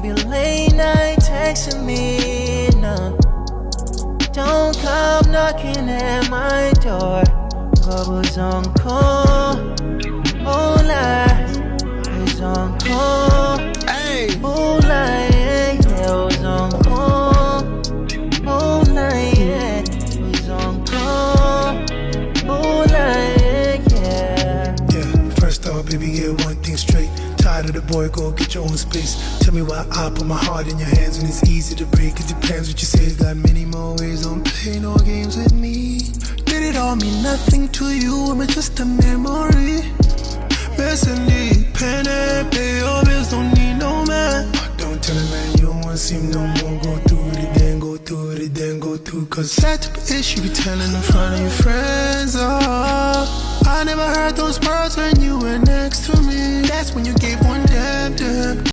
be late night texting me, no. Don't come knocking at my door. Bubbles on call. Hola, it's on call. Hey, Hola, yeah, it was on call. Hola, yeah, it was on call. Hola, yeah. Yeah, first off, baby, get one thing straight. Tired of the boy, go get your own space. Tell me why I put my heart in your hands when it's easy to break. It depends what you say. Got many more ways. Don't play no games with me. Did it all mean nothing to you? Am I just a memory? Messily, pen and pay your bills, don't need no man. Don't tell me, man, you don't wanna see me no more. Go through it, then go through it, then go through. Cause that type of issue be telling in front of your friends. Oh, I never heard those words when you were next to me. That's when you gave one damn.